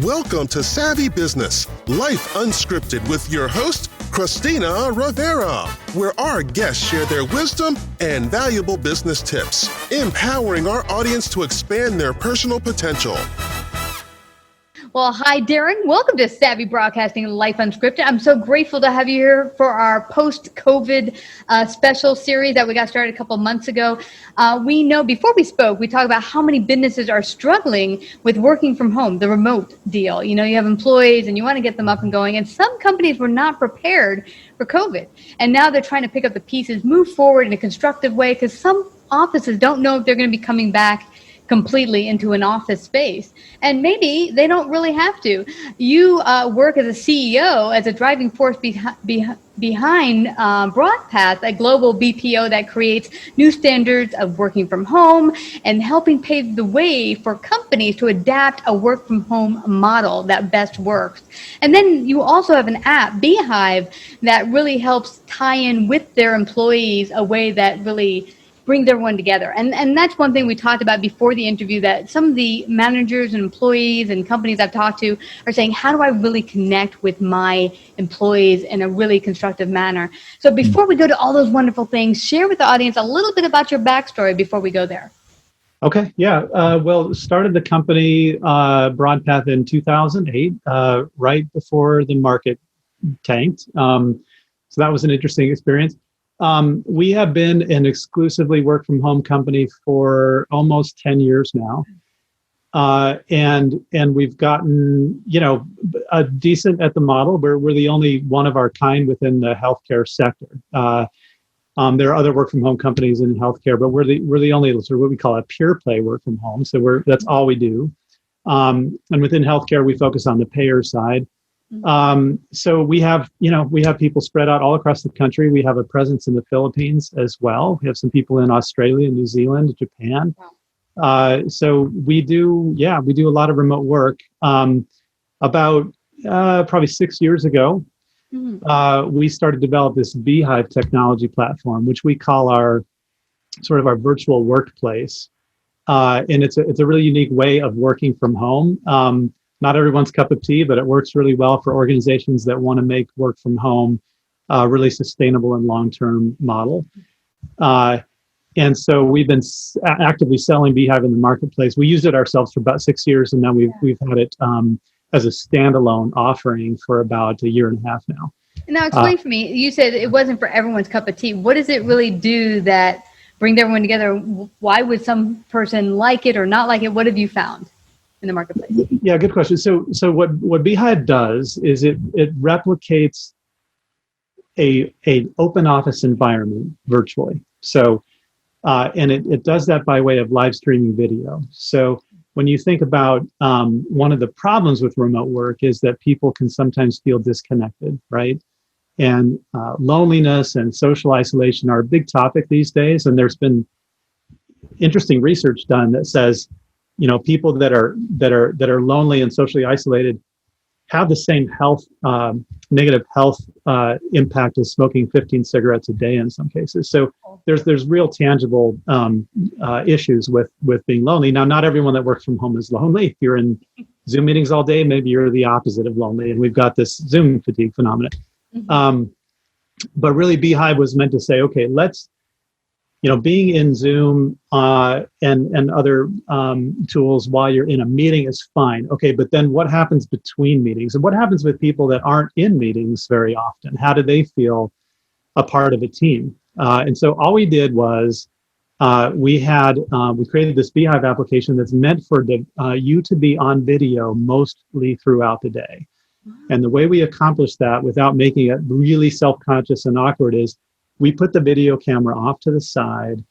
Welcome to Savvy Business, Life Unscripted with your host, Christina Rivera, where our guests share their wisdom and valuable business tips, empowering our audience to expand their personal potential. Well, hi, Daron. Welcome to Savvy Broadcasting Life Unscripted. I'm so grateful to have you here for our post-COVID special series that we got started a couple months ago. We know before we spoke, we talked about how many businesses are struggling with working from home, the remote deal. You know, you have employees and you want to get them up and going, and some companies were not prepared for COVID. And now they're trying to pick up the pieces, move forward in a constructive way, because some offices don't know if they're going to be coming back completely into an office space. And maybe they don't really have to. You work as a CEO, as a driving force behind BroadPath, a global BPO that creates new standards of working from home and helping pave the way for companies to adapt a work from home model that best works. And then you also have an app, Beehive, that really helps tie in with their employees a way that really brings everyone together. And that's one thing we talked about before the interview, that some of the managers and employees and companies I've talked to are saying, how do I really connect with my employees in a really constructive manner? So before we go to all those wonderful things, share with the audience a little bit about your backstory before we go there. Okay, yeah. Well, started the company BroadPath in 2008, right before the market tanked. So that was an interesting experience. We have been an exclusively work from home company for almost 10 years now. And we've gotten, a decent at the model. We're the only one of our kind within the healthcare sector. There are other work from home companies in healthcare, but we're the only sort of what we call a pure play work from home. So that's all we do. And within healthcare, we focus on the payer side. So we have people spread out all across the country. We have a presence in the Philippines as well. We have some people in Australia, New Zealand, Japan. So we do a lot of remote work. About probably 6 years ago, we started to develop this Beehive technology platform, which we call our virtual workplace. And it's a really unique way of working from home. Not everyone's cup of tea, but it works really well for organizations that want to make work from home really sustainable and long-term model. And so we've been actively selling Beehive in the marketplace. We used it ourselves for about 6 years, and now we've had it as a standalone offering for about a year and a half now. Now explain for me, you said it wasn't for everyone's cup of tea. What does it really do that brings everyone together? Why would some person like it or not like it? What have you found in the marketplace? Yeah, good question. So what Beehive does is it replicates a open office environment virtually. So and it does that by way of live streaming video. So when you think about one of the problems with remote work is that people can sometimes feel disconnected, right? And loneliness and social isolation are a big topic these days. And there's been interesting research done that says, people that are lonely and socially isolated have the same negative health impact as smoking 15 cigarettes a day in some cases. So there's real tangible issues with being lonely. Now, not everyone that works from home is lonely. If you're in Zoom meetings all day, maybe you're the opposite of lonely, and we've got this Zoom fatigue phenomenon. But really, Beehive was meant to say, okay, let's, being in Zoom and other tools while you're in a meeting is fine. Okay, but then what happens between meetings? And what happens with people that aren't in meetings very often? How do they feel a part of a team? And so all we did was we created this Beehive application that's meant for you to be on video mostly throughout the day. And the way we accomplish that without making it really self-conscious and awkward is we put the video camera off to the side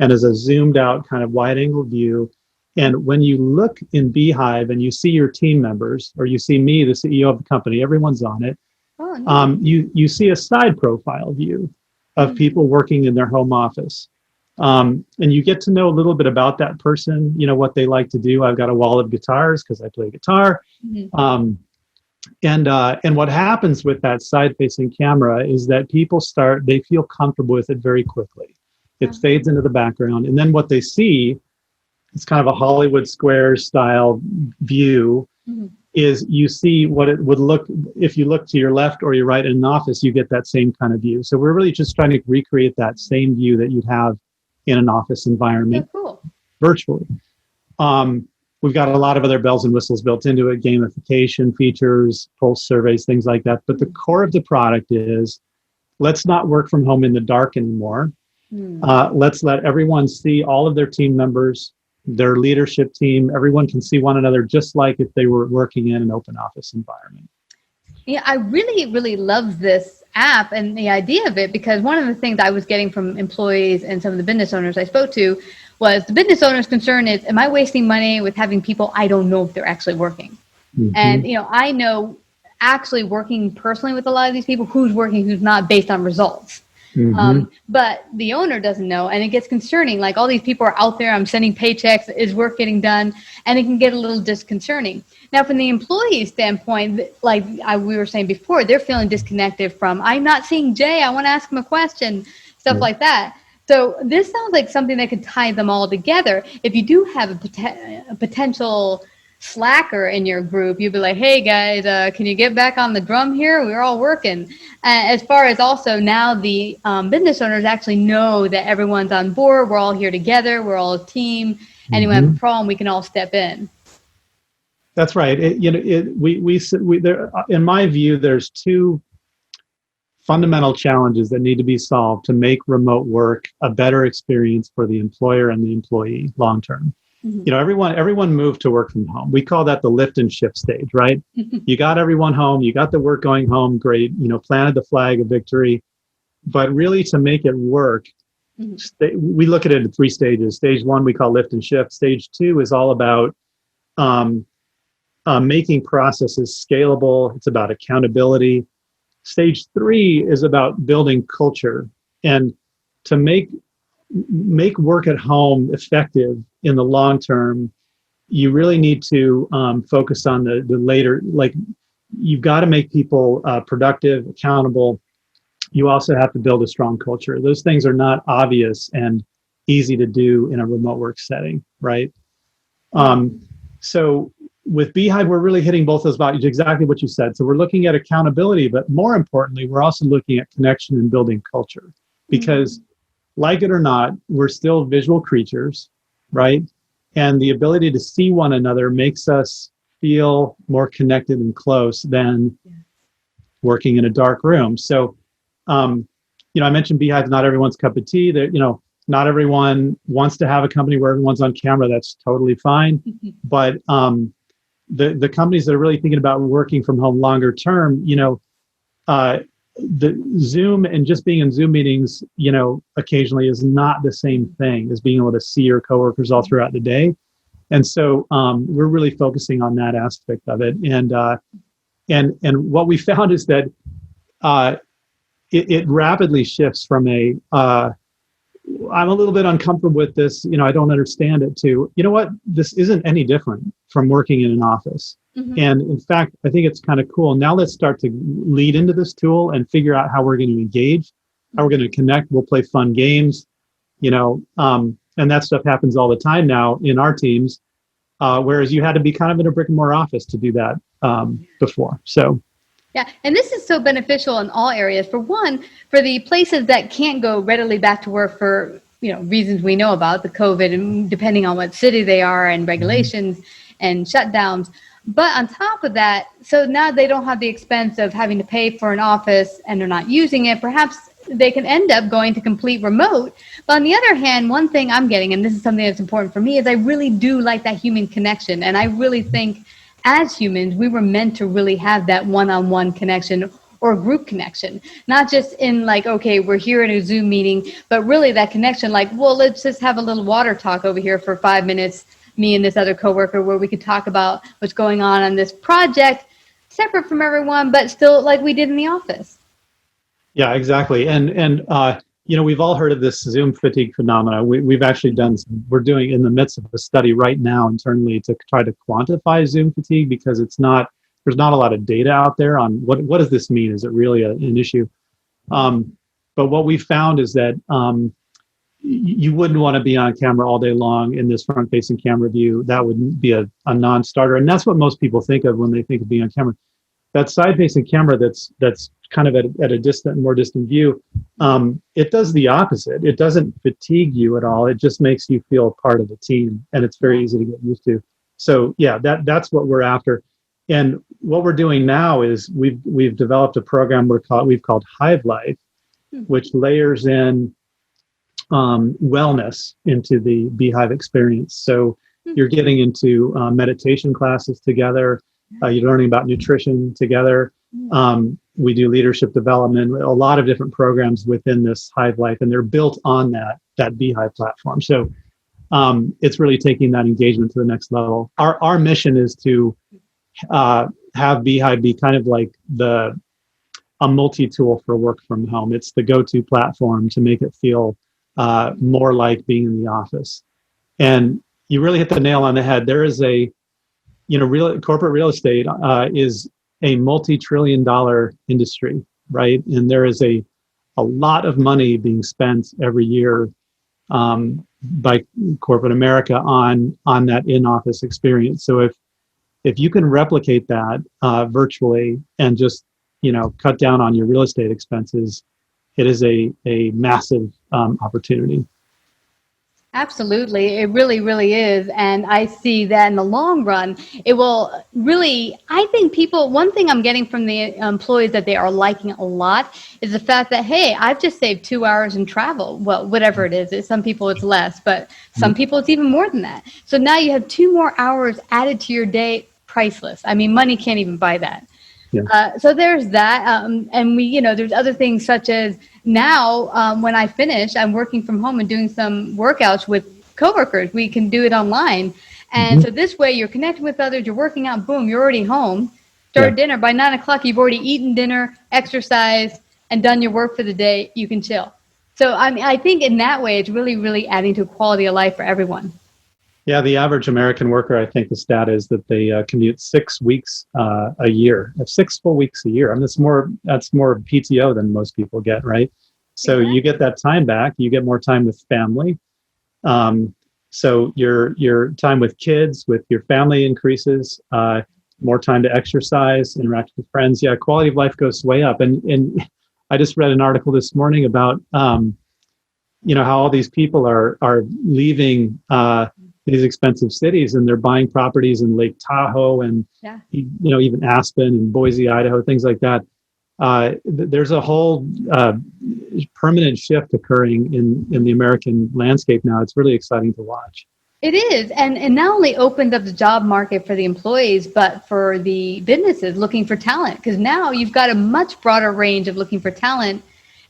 and as a zoomed out kind of wide angle view. And when you look in Beehive and you see your team members, or you see me, the CEO of the company, everyone's on it. Oh, nice. You see a side profile view of people working in their home office. And you get to know a little bit about that person, what they like to do. I've got a wall of guitars because I play guitar. And what happens with that side-facing camera is that people they feel comfortable with it very quickly. It fades into the background. And then what they see is kind of a Hollywood Squares style view is you see what it would look, if you look to your left or your right in an office, you get that same kind of view. So we're really just trying to recreate that same view that you'd have in an office environment virtually. We've got a lot of other bells and whistles built into it, gamification features, pulse surveys, things like that. But the core of the product is, let's not work from home in the dark anymore. Let's let everyone see all of their team members, their leadership team. Everyone can see one another just like if they were working in an open office environment. Yeah, I really, really love this app and the idea of it, because one of the things I was getting from employees and some of the business owners I spoke to was the business owner's concern is, am I wasting money with having people I don't know if they're actually working? And, I know actually working personally with a lot of these people, who's working, who's not, based on results. But the owner doesn't know, and it gets concerning. Like, all these people are out there, I'm sending paychecks, is work getting done? And it can get a little disconcerting. Now, from the employee standpoint, like we were saying before, they're feeling disconnected from, I'm not seeing Jay, I want to ask him a question, stuff like that. So this sounds like something that could tie them all together. If you do have a potential slacker in your group, you'd be like, hey guys, can you get back on the drum here? We're all working. As far as also now the business owners actually know that everyone's on board. We're all here together. We're all a team. And when we have a problem, we can all step in. That's right. There, in my view, there's two fundamental challenges that need to be solved to make remote work a better experience for the employer and the employee long term. Everyone moved to work from home. We call that the lift and shift stage, right? You got everyone home, you got the work going home, great, planted the flag of victory. But really, to make it work, we look at it in 3 stages. Stage 1, we call lift and shift. Stage 2 is all about making processes scalable. It's about accountability. Stage 3 is about building culture. And to make work at home effective in the long term, you really need to focus on the later, like, you've got to make people productive, accountable. You also have to build a strong culture. Those things are not obvious and easy to do in a remote work setting, right? So with Beehive, we're really hitting both those values, exactly what you said. So we're looking at accountability, but more importantly, we're also looking at connection and building culture. Because like it or not, we're still visual creatures, right? And the ability to see one another makes us feel more connected and close than working in a dark room. So, I mentioned Beehive, not everyone's cup of tea. That, not everyone wants to have a company where everyone's on camera. That's totally fine. But the companies that are really thinking about working from home longer term, the Zoom and just being in Zoom meetings, occasionally is not the same thing as being able to see your coworkers all throughout the day. And so we're really focusing on that aspect of it. And what we found is that it rapidly shifts from I'm a little bit uncomfortable with this, I don't understand it, to, this isn't any different from working in an office. And in fact, I think it's kind of cool. Now let's start to lead into this tool and figure out how we're going to engage, how we're going to connect. We'll play fun games, and that stuff happens all the time now in our teams, whereas you had to be kind of in a brick and mortar office to do that before. So. Yeah, and this is so beneficial in all areas. For one, for the places that can't go readily back to work for reasons we know about, the COVID, and depending on what city they are, and regulations and shutdowns. But on top of that, so now they don't have the expense of having to pay for an office and they're not using it. Perhaps they can end up going to complete remote. But on the other hand, one thing I'm getting, and this is something that's important for me, is I really do like that human connection. And I really think as humans, we were meant to really have that one-on-one connection or group connection, not just in like, okay, we're here in a Zoom meeting, but really that connection, like, well, let's just have a little water talk over here for 5 minutes, me and this other coworker, where we could talk about what's going on this project, separate from everyone, but still like we did in the office. Yeah, exactly. And we've all heard of this Zoom fatigue phenomena. We've actually we're doing in the midst of a study right now internally to try to quantify Zoom fatigue, because there's not a lot of data out there on what does this mean? Is it really an issue? But what we found is that you wouldn't want to be on camera all day long in this front-facing camera view. That would be a non-starter. And that's what most people think of when they think of being on camera. That side-facing camera that's kind of at a more distant view, it does the opposite. It doesn't fatigue you at all. It just makes you feel part of the team, and it's very easy to get used to. So yeah, that's what we're after. And what we're doing now is we've developed a program we've called HiveLife, which layers in wellness into the Beehive experience. So you're getting into meditation classes together. You're learning about nutrition together. We do leadership development, a lot of different programs within this HiveLife, and they're built on that Beehive platform. So it's really taking that engagement to the next level. Our mission is to have Beehive be kind of like a multi-tool for work from home. It's the go-to platform to make it feel more like being in the office. And you really hit the nail on the head. There is corporate real estate is a multi-trillion-dollar industry, right? And there is a lot of money being spent every year by corporate America on that in-office experience. So if you can replicate that virtually and just cut down on your real estate expenses, it is a massive opportunity. Absolutely. It really, really is. And I see that in the long run, it will really, I think one thing I'm getting from the employees that they are liking a lot is the fact that, hey, I've just saved 2 hours in travel. Well, whatever it is. Some people it's less, but some people it's even more than that. So now you have 2 more hours added to your day, priceless. I mean, money can't even buy that. Yeah. So there's that. And there's other things such as now when I finish, I'm working from home and doing some workouts with coworkers. We can do it online. And so this way you're connecting with others, you're working out, boom, you're already home. Start dinner. By 9 o'clock, you've already eaten dinner, exercised, and done your work for the day. You can chill. So I think in that way, it's really, really adding to quality of life for everyone. Yeah, the average American worker, I think the stat is that they commute 6 weeks a year, 6 full weeks a year. I mean, that's more PTO than most people get, right? So you get that time back. You get more time with family. So your time with kids, with your family increases. More time to exercise, interact with friends. Yeah, quality of life goes way up. And I just read an article this morning about how all these people are leaving these expensive cities, and they're buying properties in Lake Tahoe and even Aspen and Boise, Idaho, things like that. There's a whole permanent shift occurring in the American landscape now. It's really exciting to watch. It is, and not only opens up the job market for the employees, but for the businesses looking for talent, because now you've got a much broader range of looking for talent,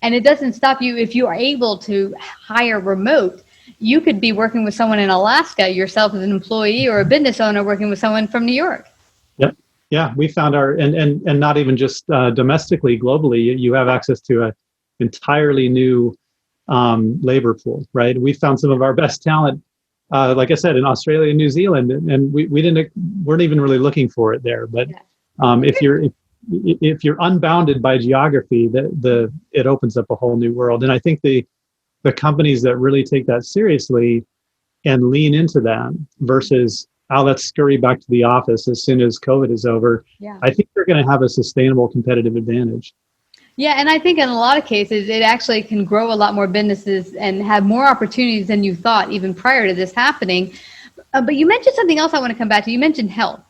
and it doesn't stop you if you are able to hire remote. You could be working with someone in Alaska yourself as an employee, or a business owner working with someone from New York. Yep. Yeah, we found and not even just domestically, globally, you have access to an entirely new labor pool, right? We found some of our best talent, like I said, in Australia and New Zealand, and we weren't even really looking for it there. But if you're unbounded by geography, it opens up a whole new world. And I think the companies that really take that seriously and lean into that versus, let's scurry back to the office as soon as COVID is over, I think they're going to have a sustainable competitive advantage. Yeah, and I think in a lot of cases, it actually can grow a lot more businesses and have more opportunities than you thought even prior to this happening. But you mentioned something else I want to come back to. You mentioned health.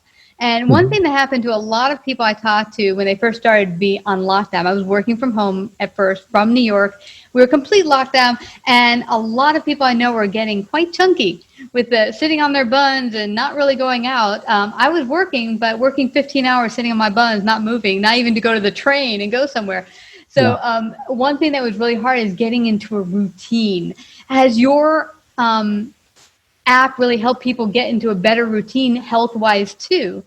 And one thing that happened to a lot of people I talked to when they first started to be on lockdown, I was working from home at first from New York. We were complete lockdown, and a lot of people I know were getting quite chunky with sitting on their buns and not really going out. I was working, but working 15 hours sitting on my buns, not moving, not even to go to the train and go somewhere. So one thing that was really hard is getting into a routine. Has your app really helped people get into a better routine health-wise too,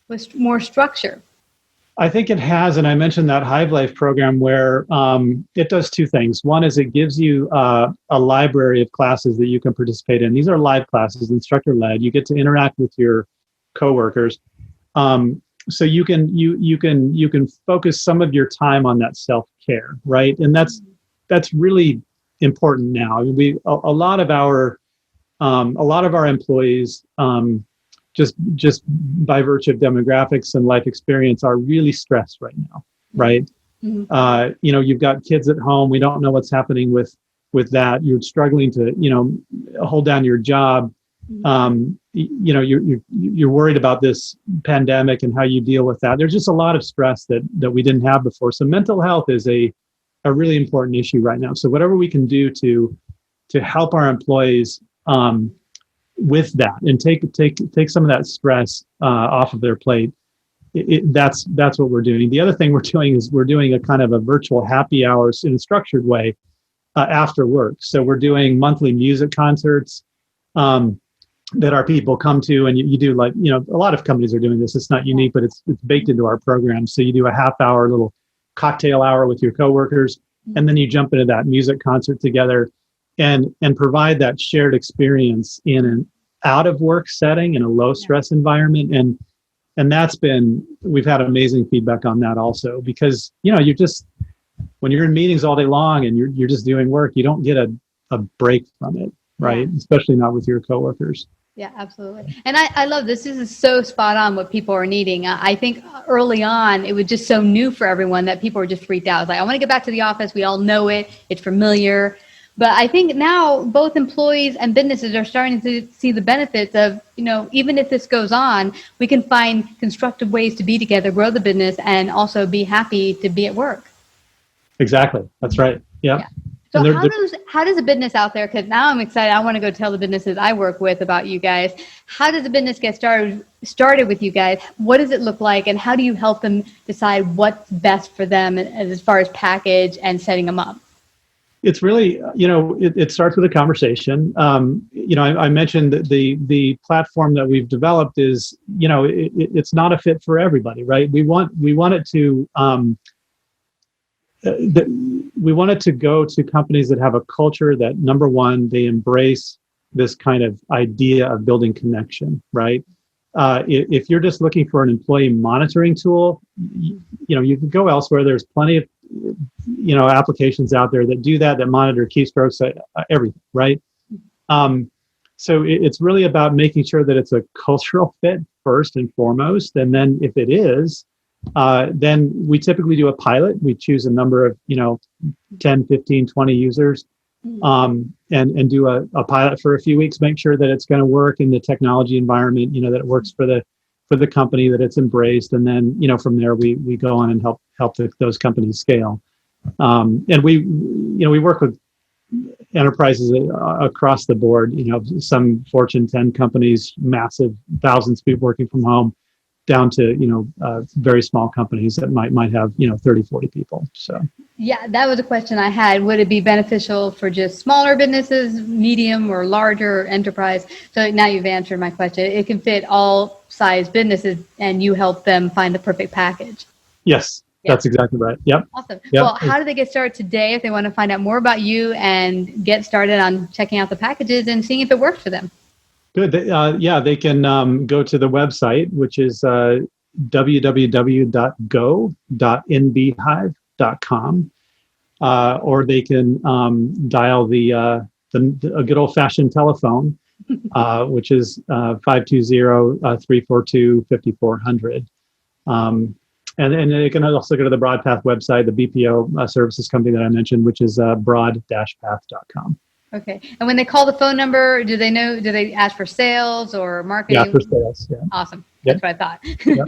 with more structure? I think it has, and I mentioned that HiveLife program where it does two things. One is it gives you a library of classes that you can participate in. These are live classes, instructor-led. You get to interact with your coworkers, so you can focus some of your time on that self-care, right? And that's really important now. I mean, a lot of our employees, just by virtue of demographics and life experience, are really stressed right now, right? Mm-hmm. You've got kids at home. We don't know what's happening with that. You're struggling to, hold down your job. You're worried about this pandemic and how you deal with that. There's just a lot of stress that we didn't have before. So mental health is a really important issue right now. So whatever we can do to help our employees with that and take some of that stress off of their plate, that's what we're doing. The other thing we're doing is we're doing a kind of a virtual happy hours in a structured way after work. So we're doing monthly music concerts that our people come to, and you do, like, a lot of companies are doing this. It's not unique, but it's baked into our program. So you do a half-hour little cocktail hour with your coworkers, and then you jump into that music concert together and provide that shared experience in an out of work setting, in a low stress environment. And we've had amazing feedback on that also, because, you just, when you're in meetings all day long and you're just doing work, you don't get a break from it, right? Yeah. Especially not with your coworkers. Yeah, absolutely. And I love this. This is so spot on what people are needing. I think early on, it was just so new for everyone that people were just freaked out. It's like, I want to get back to the office. We all know it. It's familiar. But I think now both employees and businesses are starting to see the benefits of, even if this goes on, we can find constructive ways to be together, grow the business, and also be happy to be at work. Exactly. That's right. Yeah. So how does a business out there, because now I'm excited, I want to go tell the businesses I work with about you guys. How does a business get started with you guys? What does it look like? And how do you help them decide what's best for them as far as package and setting them up? It's really, it starts with a conversation. I mentioned that the platform that we've developed is, it's not a fit for everybody, right? We want it to, we want it to go to companies that have a culture that, number one, they embrace this kind of idea of building connection, right? If you're just looking for an employee monitoring tool, you can go elsewhere. There's plenty of, applications out there that do that monitor keystrokes, everything, right? So it's really about making sure that it's a cultural fit first and foremost. And then if it is, then we typically do a pilot. We choose a number of, 10, 15, 20 users, and do a pilot for a few weeks, make sure that it's going to work in the technology environment, that it works for the company, that it's embraced. And then, from there, we go on and help those companies scale. And we work with enterprises across the board, some Fortune 10 companies, massive, thousands of people working from home, down to, very small companies that might have, 30, 40 people. So. Yeah, that was a question I had. Would it be beneficial for just smaller businesses, medium or larger enterprise? So now you've answered my question. It can fit all size businesses, and you help them find the perfect package. Yes, that's exactly right. Yep. Awesome. Yep. Well, how do they get started today if they want to find out more about you and get started on checking out the packages and seeing if it works for them? Good. They can go to the website, which is www.go.nbhive.com, or they can dial a good old-fashioned telephone, which is 520-342-5400. And they can also go to the BroadPath website, the BPO services company that I mentioned, which is broad-path.com. Okay. And when they call the phone number, do they ask for sales or marketing? Yeah, for sales. Yeah. Awesome. Yep. That's what I thought. Yep.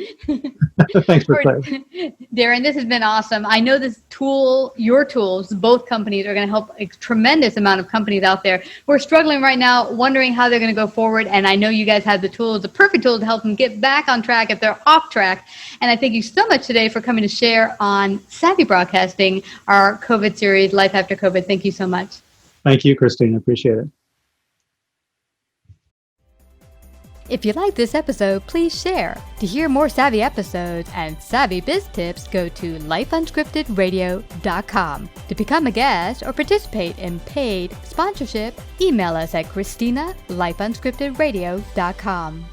Thanks for clarifying. Daron, this has been awesome. I know this tool, your tools, both companies are going to help a tremendous amount of companies out there who are struggling right now, wondering how they're going to go forward. And I know you guys have the tools, the perfect tools to help them get back on track if they're off track. And I thank you so much today for coming to share on Savvy Broadcasting, our COVID series, Life After COVID. Thank you so much. Thank you, Christine. I appreciate it. If you like this episode, please share. To hear more Savvy episodes and Savvy Biz tips, go to lifeunscriptedradio.com. To become a guest or participate in paid sponsorship, email us at Christina@lifeunscriptedradio.com.